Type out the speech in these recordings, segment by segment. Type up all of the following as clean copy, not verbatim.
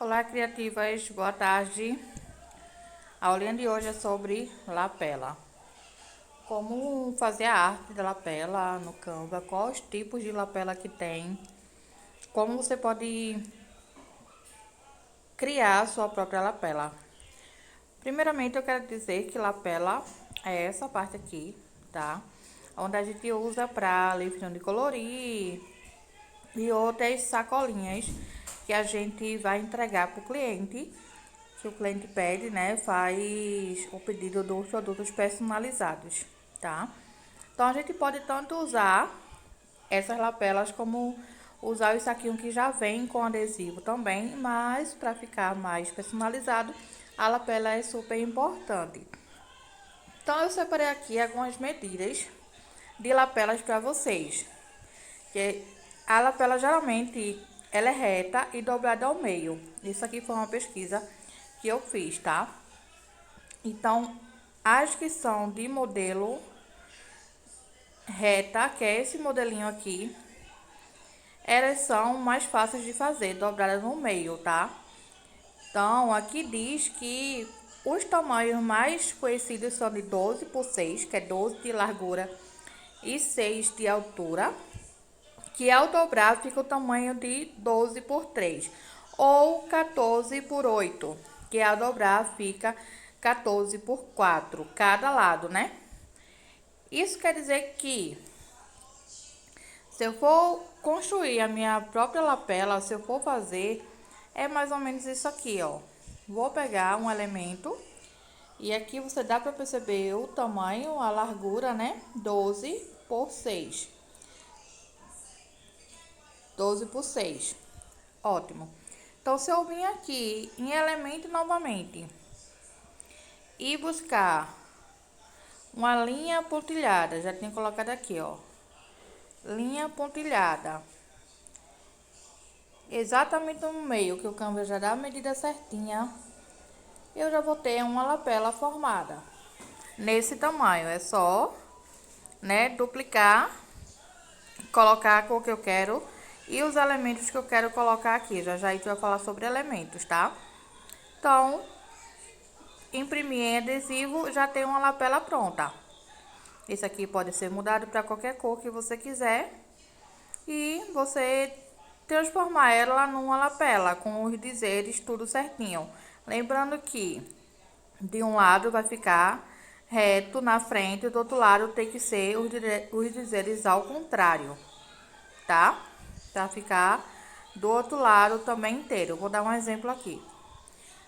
Olá, criativas, boa tarde. A aulinha de hoje é sobre lapela. Como fazer a arte da lapela no Canva, quais tipos de lapela que tem, como você pode criar a sua própria lapela. Primeiramente, eu quero dizer que lapela é essa parte aqui, tá? Onde a gente usa para livrinho de colorir e outras sacolinhas que a gente vai entregar para o cliente, que o cliente pede, né? Faz o pedido dos produtos personalizados, tá? Então, a gente pode tanto usar essas lapelas como usar o saquinho que já vem com adesivo também, mas para ficar mais personalizado, a lapela é super importante. Então, eu separei aqui algumas medidas de lapelas para vocês. Que a lapela geralmente ela é reta e dobrada ao meio. Isso aqui foi uma pesquisa que eu fiz, tá? Então, as que são de modelo reta, que é esse modelinho aqui, elas são mais fáceis de fazer, dobradas no meio, tá? Então, aqui diz que os tamanhos mais conhecidos são de 12 por 6, que é 12 de largura e 6 de altura, que ao dobrar fica o tamanho de 12 por 3, ou 14 por 8, que ao dobrar fica 14 por 4, cada lado, né? Isso quer dizer que se eu for construir a minha própria lapela, se eu for fazer, é mais ou menos isso aqui, ó. Vou pegar um elemento e aqui você dá para perceber o tamanho, a largura, né? 12 por 6. 12 por 6. Ótimo. Então, se eu vim aqui em elemento novamente e buscar uma linha pontilhada, já tinha colocado aqui, ó. Linha pontilhada. Exatamente no meio, que o Canva já dá a medida certinha. Eu já vou ter uma lapela formada. Nesse tamanho, é só, né, duplicar, colocar a cor que eu quero e os elementos que eu quero colocar aqui. Já já a gente vai falar sobre elementos, tá? Então, imprimir em adesivo, já tem uma lapela pronta. Esse aqui pode ser mudado para qualquer cor que você quiser e você transformar ela numa lapela com os dizeres tudo certinho. Lembrando que de um lado vai ficar reto na frente e do outro lado tem que ser os dizeres ao contrário, tá? Para ficar do outro lado também inteiro. Vou dar um exemplo aqui.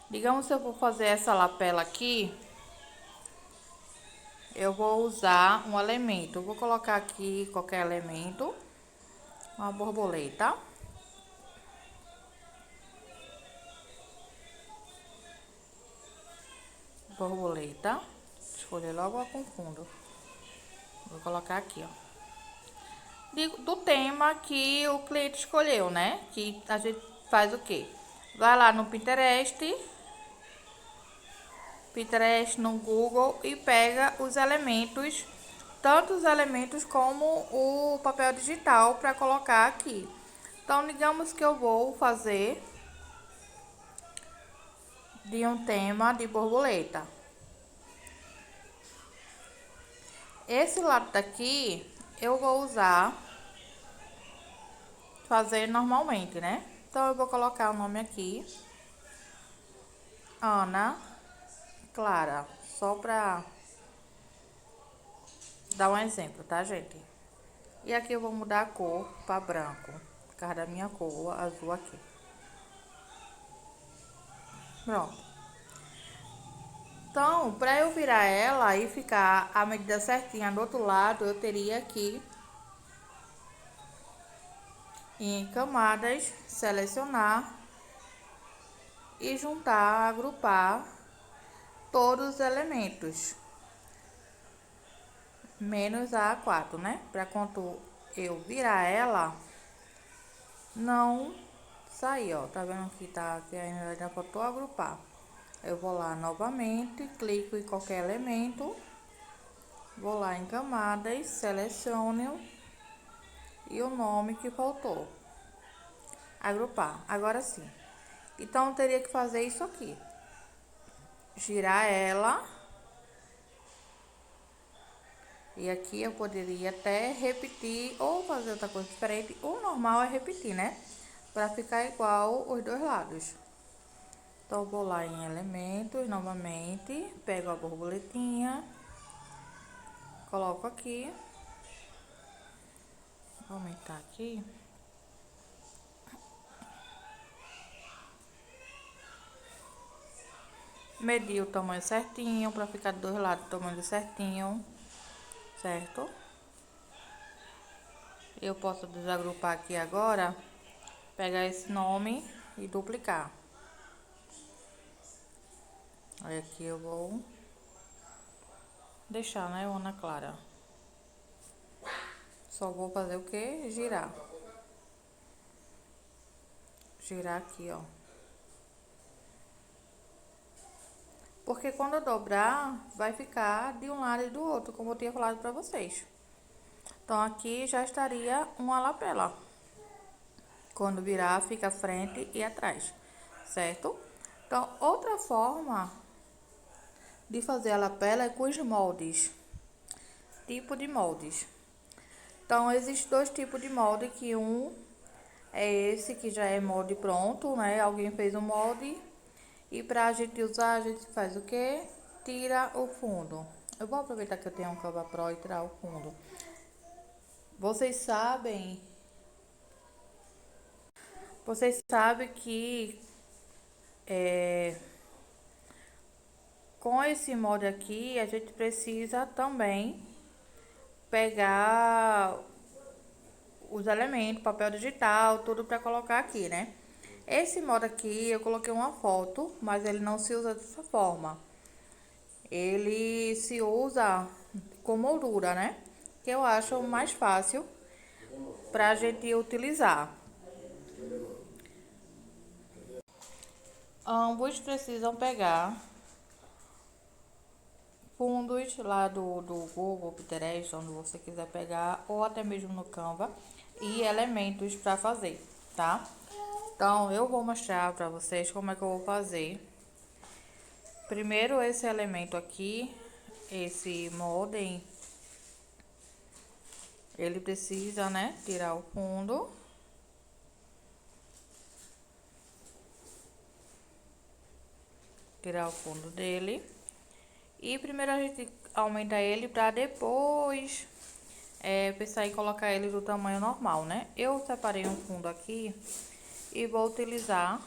Digamos que eu vou fazer essa lapela aqui, eu vou usar um elemento. Eu vou colocar aqui qualquer elemento, uma borboleta. Borboleta. Escolher logo a com fundo. Vou colocar aqui, ó. Do tema que o cliente escolheu, né? Que a gente faz o quê? Vai lá no Pinterest, no Google e pega os elementos, tanto os elementos como o papel digital para colocar aqui. Então, digamos que eu vou fazer de um tema de borboleta. Esse lado daqui eu vou usar fazer normalmente, né? Então, eu vou colocar o nome aqui, Ana Clara, só pra dar um exemplo, tá, gente? E aqui eu vou mudar a cor para branco, por causa da minha cor azul aqui. Pronto. Então, para eu virar ela e ficar a medida certinha do outro lado, eu teria que ir em camadas, selecionar e juntar, agrupar todos os elementos, menos a A4, né? Para quando eu virar ela, não sair, ó. Tá vendo que tá que ainda faltou agrupar. Eu vou lá novamente, clico em qualquer elemento, vou lá em camadas, seleciono e o nome que faltou. Agrupar. Agora sim. Então, eu teria que fazer isso aqui. Girar ela. E aqui eu poderia até repetir ou fazer outra coisa diferente. O normal é repetir, né? Pra ficar igual os dois lados. Então, eu vou lá em elementos novamente. Pego a borboletinha. Coloco aqui. Vou aumentar aqui. Medir o tamanho certinho, pra ficar dos dois lados o tamanho certinho, certo? Eu posso desagrupar aqui agora, pegar esse nome e duplicar. Aí aqui eu vou deixar, né, Ana Clara. Só vou fazer o que? Girar. Girar aqui, ó. Porque quando eu dobrar, vai ficar de um lado e do outro, como eu tinha falado pra vocês. Então, aqui já estaria uma lapela. Quando virar, fica frente e atrás, certo? Então, outra forma de fazer a lapela é com os moldes. Tipo de moldes. Então, existem dois tipos de molde, que um é esse, que já é molde pronto, né? Alguém fez um molde. E pra gente usar, a gente faz o quê? Tira o fundo. Eu vou aproveitar que eu tenho um Canva Pro e tirar o fundo. Vocês sabem que com esse molde aqui, a gente precisa também pegar os elementos, papel digital, tudo para colocar aqui, né? Esse molde aqui, eu coloquei uma foto, mas ele não se usa dessa forma. Ele se usa com moldura, né? Que eu acho mais fácil pra gente utilizar. Ambos precisam pegar fundos lá do Google, Pinterest, onde você quiser pegar, ou até mesmo no Canva, e elementos para fazer, tá? Então, eu vou mostrar para vocês como é que eu vou fazer. Primeiro, esse elemento aqui, esse molde, ele precisa, né, tirar o fundo. Tirar o fundo dele. E primeiro a gente aumenta ele para depois pensar em colocar ele do tamanho normal, né? Eu separei um fundo aqui e vou utilizar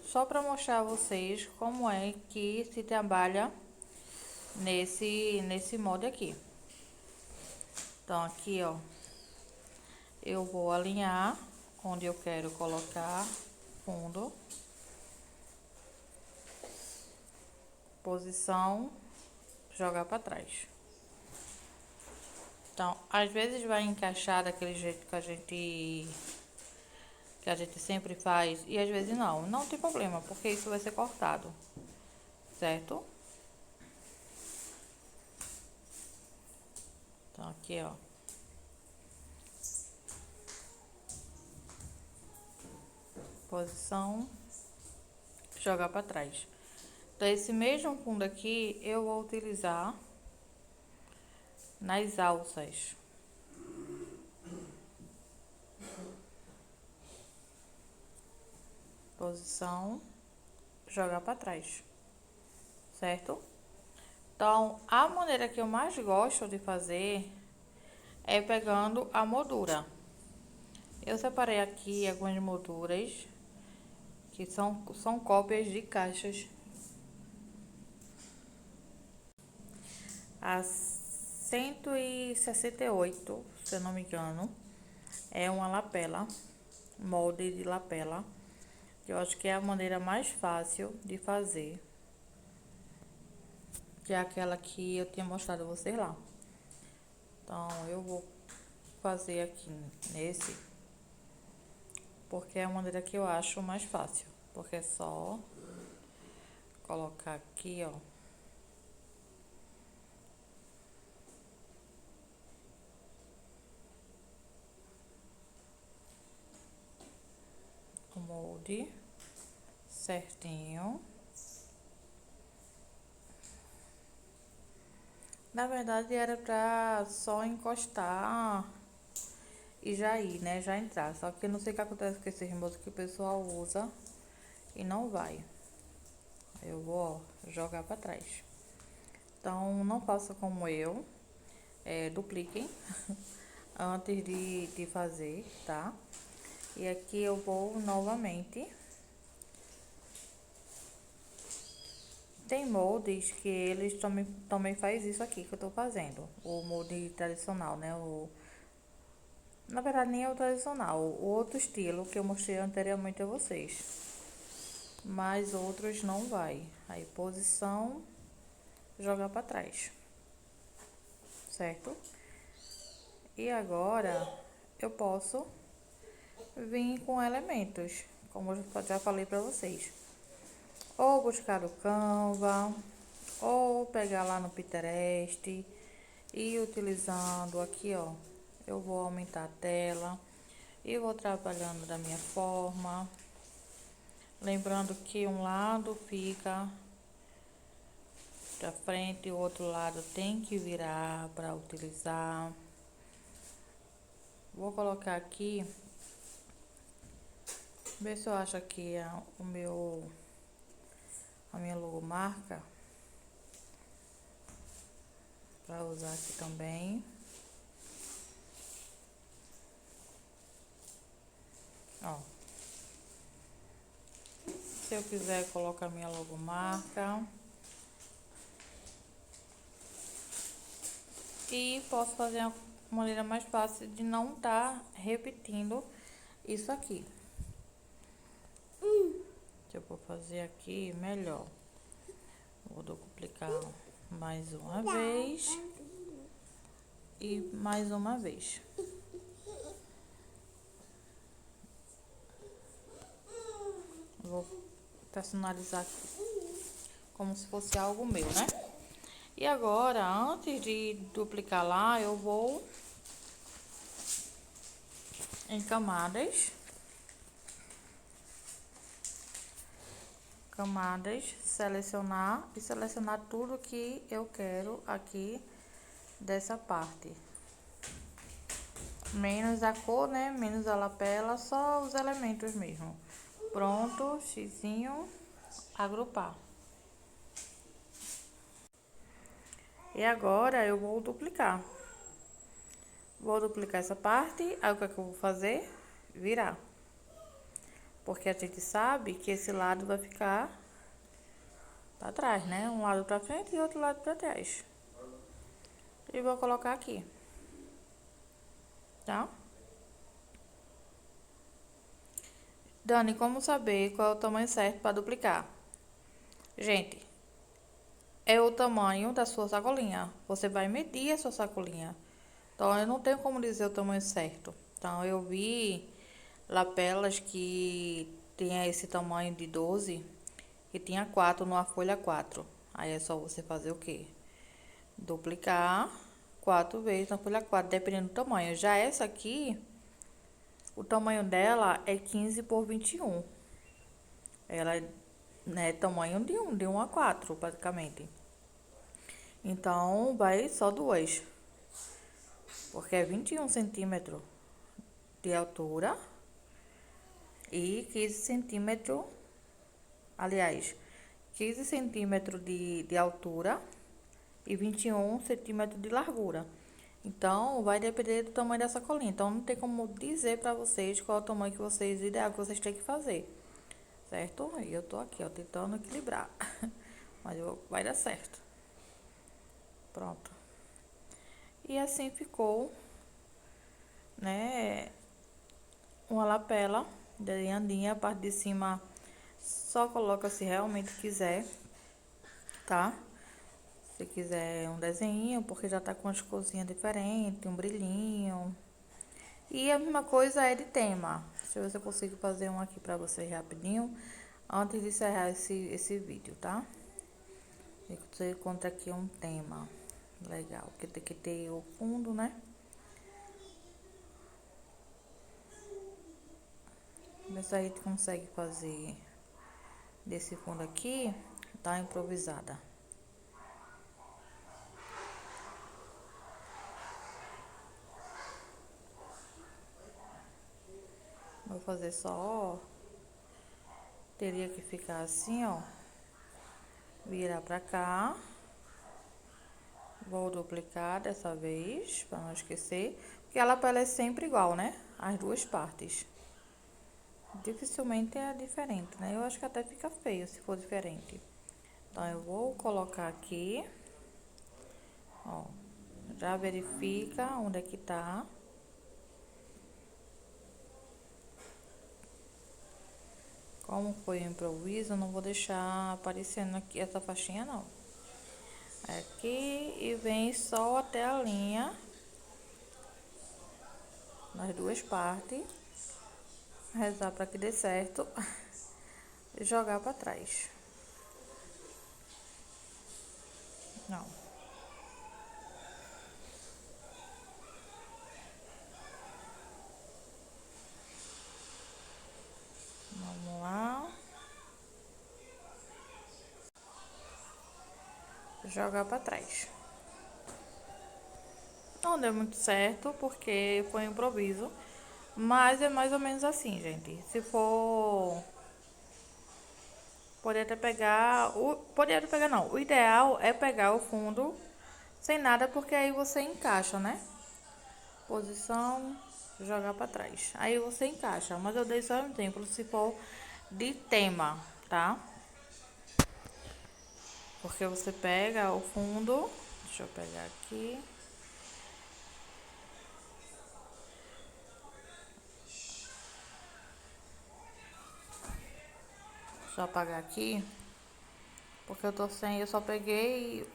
só para mostrar a vocês como é que se trabalha nesse molde aqui. Então aqui, ó, eu vou alinhar onde eu quero colocar fundo. Posição, jogar para trás. Então, às vezes vai encaixar daquele jeito que a gente sempre faz, e às vezes não. Não tem problema, porque isso vai ser cortado, certo? Então, aqui, ó. Posição, jogar para trás. Então, esse mesmo fundo aqui, eu vou utilizar nas alças. Posição, jogar para trás, certo? Então, a maneira que eu mais gosto de fazer é pegando a moldura. Eu separei aqui algumas molduras que são cópias de caixas. A 168, se eu não me engano, é uma lapela, molde de lapela. Eu acho que é a maneira mais fácil de fazer, que é aquela que eu tinha mostrado a vocês lá. Então, eu vou fazer aqui nesse, porque é a maneira que eu acho mais fácil. Porque é só colocar aqui, ó. O molde. certinho. Na verdade era pra só encostar e já ir, né? Já entrar. Só que eu não sei o que acontece com esse remoto que o pessoal usa e não vai. Eu vou, ó, jogar pra trás. Então, não faça como eu. Dupliquem antes de fazer, tá? E aqui eu vou novamente. Tem moldes que eles também faz isso aqui que eu tô fazendo. O molde tradicional, né? Na verdade, nem é o tradicional. O outro estilo que eu mostrei anteriormente a vocês. Mas outros não vai. Aí, posição, jogar pra trás. Certo? E agora, eu posso vir com elementos, como eu já falei pra vocês. Ou buscar o Canva, ou pegar lá no Pinterest e ir utilizando aqui, ó. Eu vou aumentar a tela e vou trabalhando da minha forma. Lembrando que um lado fica pra frente e o outro lado tem que virar para utilizar. Vou colocar aqui, ver se eu acho aqui a minha logomarca para usar aqui também. Ó, se eu quiser colocar minha logomarca e posso fazer uma maneira mais fácil de não estar repetindo isso aqui. Eu vou fazer aqui melhor. Vou duplicar mais uma vez e mais uma vez. Vou personalizar aqui como se fosse algo meu, né? E agora, antes de duplicar lá, eu vou em camadas, selecionar e selecionar tudo que eu quero aqui dessa parte. Menos a cor, né? Menos a lapela, só os elementos mesmo. Pronto, xizinho, agrupar. E agora eu vou duplicar. Vou duplicar essa parte, aí o que é que eu vou fazer? Virar. Porque a gente sabe que esse lado vai ficar pra trás, né? Um lado pra frente e outro lado pra trás. E vou colocar aqui. Tá? Dani, como saber qual é o tamanho certo para duplicar? Gente, é o tamanho da sua sacolinha. Você vai medir a sua sacolinha. Então, eu não tenho como dizer o tamanho certo. Então, eu vi lapelas que tinha esse tamanho de 12 e tinha 4 numa folha 4. Aí é só você fazer o quê? Duplicar 4 vezes na folha 4, dependendo do tamanho. Já essa aqui, o tamanho dela é 15 por 21. Ela é, né, tamanho de 1 a 4, basicamente. Então, vai só duas. Porque é 21 centímetros de altura e 15 centímetros, aliás, 15 centímetros de altura e 21 centímetros de largura. Então, vai depender do tamanho da sacolinha. Então, não tem como dizer pra vocês qual é o tamanho que vocês, ideal que vocês têm que fazer. Certo? E eu tô aqui, ó, tentando equilibrar. Mas vai dar certo. Pronto. E assim ficou, né, uma lapela desenhadinha. A parte de cima só coloca se realmente quiser, tá? Se quiser um desenho, porque já tá com as coisinhas diferentes, um brilhinho. E a mesma coisa é de tema. Deixa eu ver se eu consigo fazer um aqui pra vocês rapidinho, antes de encerrar esse vídeo, tá? Você encontra aqui um tema legal, que tem que ter o fundo, né? Ver se a gente consegue fazer desse fundo aqui, tá improvisada. Vou fazer só, ó. Teria que ficar assim, ó. Virar pra cá. Vou duplicar dessa vez, pra não esquecer. Porque a lapela é sempre igual, né? As duas partes. Dificilmente é diferente, né? Eu acho que até fica feio se for diferente. Então, eu vou colocar aqui. Ó. Já verifica onde é que tá. Como foi o improviso, eu não vou deixar aparecendo aqui essa faixinha, não. Aqui e vem só até a linha. Nas duas partes. Rezar para que dê certo. E jogar para trás. Não. Vamos lá. Jogar para trás. Não deu muito certo porque foi um improviso. Mas é mais ou menos assim, gente. Se for... Poderia até pegar... Poderia até pegar, não. O ideal é pegar o fundo sem nada, porque aí você encaixa, né? Posição, jogar pra trás. Aí você encaixa, mas eu dei só um exemplo se for de tema, tá? Porque você pega o fundo, deixa eu pegar aqui. Só apagar aqui, porque eu tô sem, eu só peguei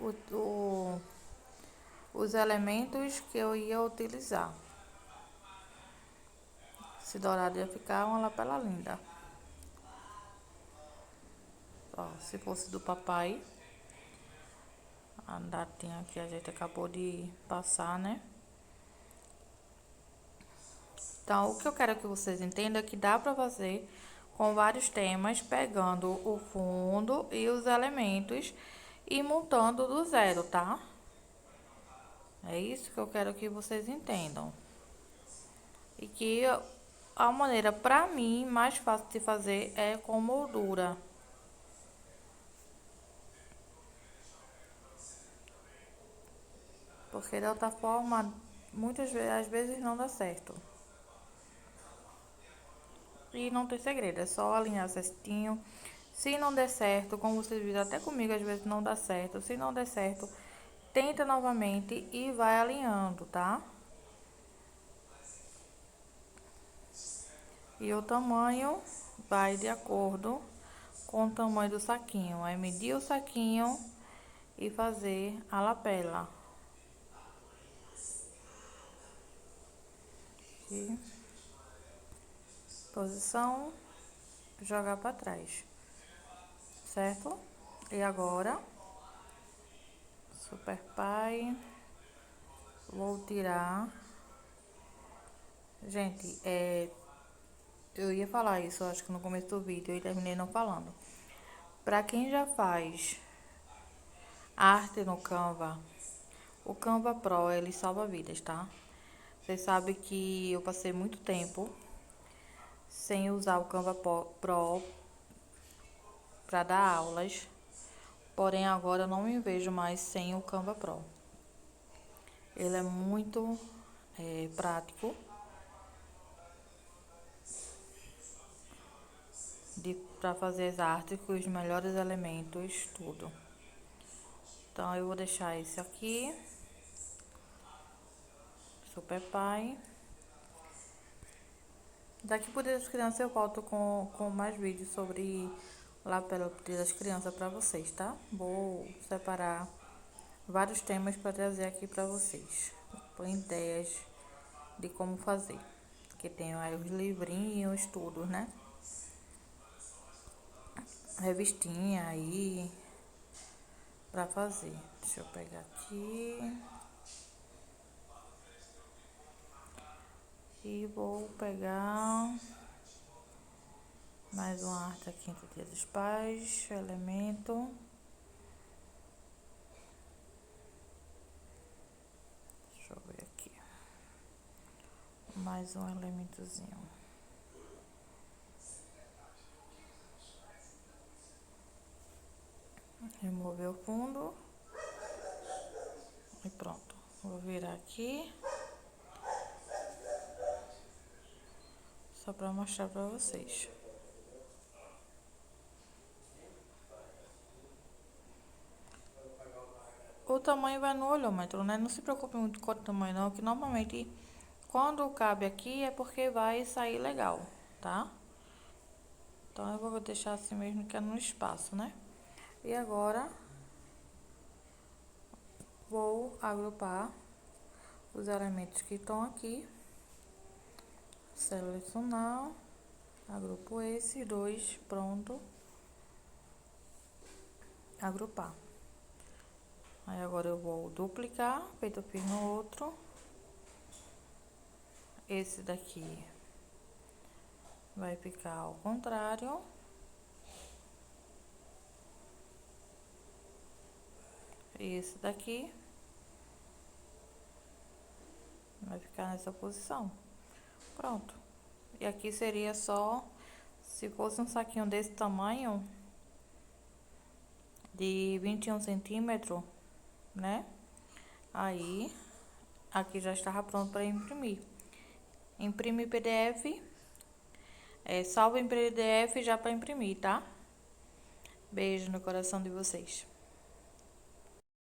os elementos que eu ia utilizar. Esse dourado ia ficar uma lapela linda. Ó, se fosse do papai, a datinha que a gente acabou de passar, né? Então, o que eu quero que vocês entendam é que dá pra fazer com vários temas, pegando o fundo e os elementos e montando do zero, tá? É isso que eu quero que vocês entendam. E que a maneira, pra mim, mais fácil de fazer é com moldura. Porque da outra forma, muitas vezes, às vezes não dá certo. E não tem segredo, é só alinhar certinho. Se não der certo, como vocês viram até comigo, às vezes não dá certo. Se não der certo, tenta novamente e vai alinhando, tá? E o tamanho vai de acordo com o tamanho do saquinho. Aí medir o saquinho e fazer a lapela. Aqui. Posição, jogar para trás. Certo? E agora, Super Pai. Vou tirar. Gente, eu ia falar isso, acho que no começo do vídeo e terminei não falando. Pra quem já faz arte no Canva, o Canva Pro, ele salva vidas, tá? Vocês sabem que eu passei muito tempo sem usar o Canva Pro pra dar aulas. Porém, agora eu não me vejo mais sem o Canva Pro. Ele é muito prático para fazer as artes com os melhores elementos, tudo. Então, eu vou deixar esse aqui. Super Pai. Daqui por Dia das Crianças eu volto com mais vídeos sobre lá pelo Dia das Crianças para vocês, tá? Vou separar vários temas para trazer aqui para vocês, com ideias de como fazer. Que tem aí os livrinhos, tudo, né? Revistinha aí para fazer. Deixa eu pegar aqui. E vou pegar Mais uma arte aqui do Dia dos Pais, elemento. Deixa eu ver aqui. Mais um elementozinho. Remover o fundo. E pronto. Vou virar aqui. Só para mostrar para vocês. O tamanho vai no olhômetro, né? Não se preocupe muito com o tamanho não, que normalmente quando cabe aqui é porque vai sair legal, tá? Então eu vou deixar assim mesmo que é no espaço, né? E agora vou agrupar os elementos que estão aqui. Selecionar, agrupo esses dois, pronto. Agrupar. Aí agora eu vou duplicar, feito eu fiz no outro. Esse daqui vai ficar ao contrário. Esse daqui vai ficar nessa posição. Pronto. E aqui seria só, se fosse um saquinho desse tamanho, de 21 centímetros, né? Aí, aqui já estava pronto para imprimir. Imprime PDF, salva em PDF já para imprimir, tá? Beijo no coração de vocês.